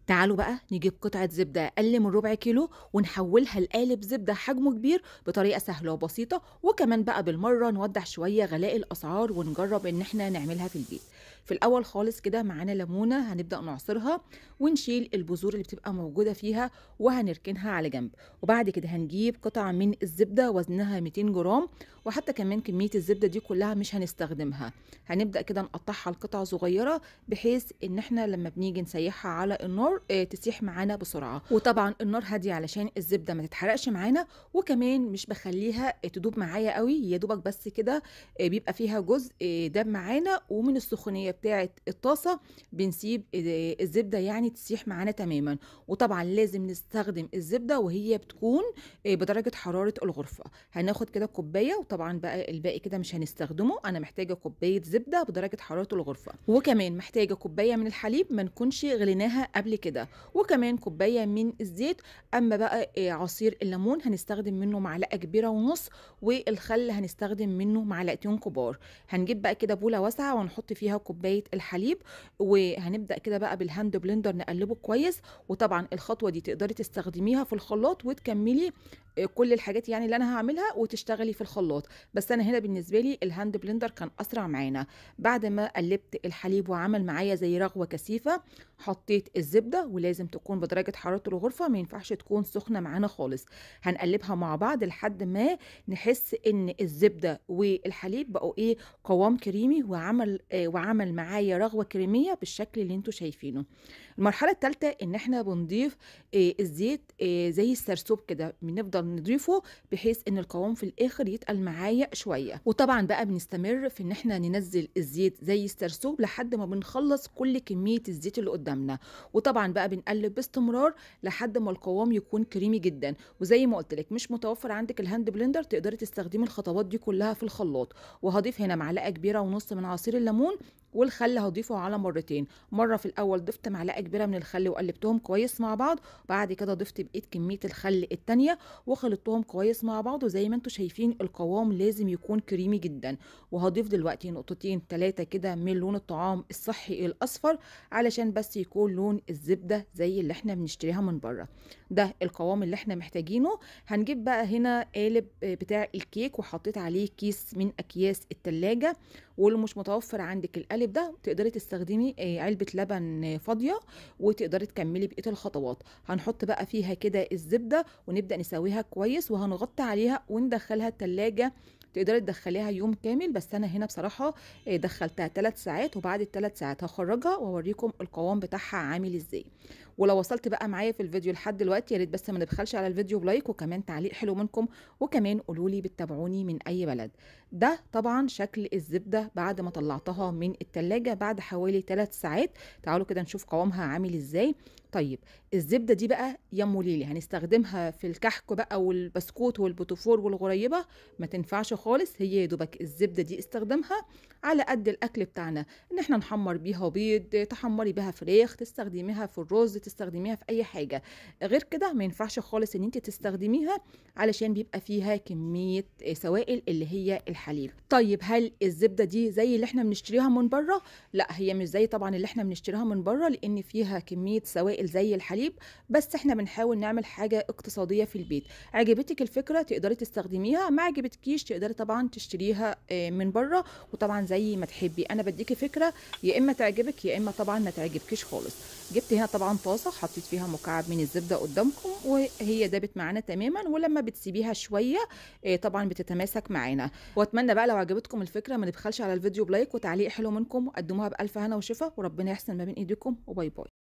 تعالوا بقى نجيب قطعة زبدة أقل من ربع كيلو ونحولها لقالب زبدة حجمه كبير بطريقة سهلة وبسيطة، وكمان بقى بالمرة نوضح شوية غلاء الأسعار ونجرب إن احنا نعملها في البيت. في الأول خالص كده معانا ليمونة هنبدأ نعصرها ونشيل البذور اللي بتبقى موجودة فيها وهنركنها على جنب. وبعد كده هنجيب قطعة من الزبدة وزنها 200 جرام، وحتى كمان كمية الزبدة دي كلها مش هنستخدمها. هنبدأ كده نقطعها لقطع صغيرة بحيث ان احنا لما بنيجي نسيحها على النار تسيح معانا بسرعه. وطبعا النار هاديه علشان الزبده ما تتحرقش معانا، وكمان مش بخليها تدوب معايا قوي، يا دوبك بس كده بيبقى فيها جزء داب معانا، ومن السخونيه بتاعه الطاسه بنسيب الزبده يعني تسيح معانا تماما. وطبعا لازم نستخدم الزبده وهي بتكون بدرجه حراره الغرفه. هناخد كده كوبايه، وطبعا بقى الباقي كده مش هنستخدمه. انا محتاجه كوبايه زبده بدرجه حراره الغرفه، وكمان محتاجه كوبايه من الحليب ما نكونش غليناها قبل كده، وكمان كوبايه من الزيت. اما بقى عصير الليمون هنستخدم منه معلقه كبيره ونص، والخل هنستخدم منه معلقتين كبار. هنجيب بقى كده بوله واسعه ونحط فيها كوبايه الحليب، وهنبدا كده بقى بالهاند بلندر نقلبه كويس. وطبعا الخطوه دي تقدري تستخدميها في الخلاط وتكملي كل الحاجات يعني اللي انا هعملها وتشتغلي في الخلاط، بس انا هنا بالنسبه لي الهاند بلندر كان اسرع معانا. بعد ما قلبت الحليب وعمل معايا زي رغوه كثيفه، حطيت الزبده، ولازم تكون بدرجه حراره الغرفه، ما ينفعش تكون سخنه معانا خالص. هنقلبها مع بعض لحد ما نحس ان الزبده والحليب بقوا قوام كريمي، وعمل معايا رغوه كريميه بالشكل اللي انتوا شايفينه. المرحله الثالثه ان احنا بنضيف الزيت زي السرسوب كده، بنفضل نضيفه بحيث ان القوام في الاخر يتقل معايا شويه. وطبعا بقى بنستمر في ان احنا ننزل الزيت زي السرسوب لحد ما بنخلص كل كميه الزيت اللي قدامنا. وطبعا بقى بنقلب باستمرار لحد ما القوام يكون كريمي جدا. وزي ما قلت لك مش متوفر عندك الهاند بلندر، تقدري تستخدمي الخطوات دي كلها في الخلاط. وهضيف هنا معلقه كبيره ونص من عصير الليمون، والخل هضيفه على مرتين. مره في الاول ضفت معلقه كبيره من الخل وقلبتهم كويس مع بعض، بعد كده ضفت بقيه كميه الخل التانيه وخلطتهم كويس مع بعض. وزي ما انتم شايفين القوام لازم يكون كريمي جدا. وهضيف دلوقتي نقطتين 3 كده من لون الطعام الصحي الاصفر، علشان بس يكون لون الزبده زي اللي احنا بنشتريها من بره. ده القوام اللي احنا محتاجينه. هنجيب بقى هنا قالب بتاع الكيك، وحطيت عليه كيس من اكياس التلاجة. واللي مش متوفر عندك القالب ده تقدري تستخدمي علبة لبن فاضية، وتقدري تكملي بقية الخطوات. هنحط بقى فيها كده الزبدة ونبدأ نسويها كويس، وهنغطي عليها وندخلها التلاجة. تقدري تدخليها يوم كامل، بس انا هنا بصراحة دخلتها 3 ساعات، وبعد ال3 ساعات هخرجها واوريكم القوام بتاعها عامل ازاي. ولو وصلت بقى معايا في الفيديو لحد دلوقتي، يا ريت بس ما نبخلش على الفيديو بلايك وكمان تعليق حلو منكم، وكمان قولوا لي بتتابعوني من اي بلد. ده طبعا شكل الزبدة بعد ما طلعتها من التلاجة بعد حوالي 3 ساعات. تعالوا كده نشوف قوامها عامل ازاي. طيب الزبدة دي بقى يا ام ليلي هنستخدمها في الكحك بقى والبسكوت والبوتفور والغريبة؟ ما تنفعش خالص. هي يا دوبك الزبدة دي استخدامها على قد الاكل بتاعنا، ان احنا نحمر بيها بيض، تحمري بيها فراخ، تستخدميها في الرز، تستخدميها في اي حاجة. غير كده ما ينفعش خالص ان انت تستخدميها، علشان بيبقى فيها كمية سوائل اللي هي الحليب. طيب هل الزبدة دي زي اللي احنا بنشتريها من بره؟ لا، هي مش زي طبعا اللي احنا بنشتريها من بره، لان فيها كمية سوائل زي الحليب. بس احنا بنحاول نعمل حاجة اقتصادية في البيت. عجبتك الفكرة تقدري تستخدميها، ما عجبتكيش تقدري طبعا تشتريها من بره. وطبعا زي ما تحبي، انا بديكي فكرة يا اما تعجبك يا اما طبعا ما تعجبكيش خالص. جبت هنا طبعا طاسة حطيت فيها مكعب من الزبدة قدامكم، وهي دابت معانا تماما. ولما بتسيبيها شوية طبعا بتتماسك معانا. واتمنى بقى لو عجبتكم الفكرة ما نبخلش على الفيديو بلايك وتعليق حلو منكم، وقدموها بألف هنا وشفا، وربنا يحسن ما بين ايديكم، وباي باي.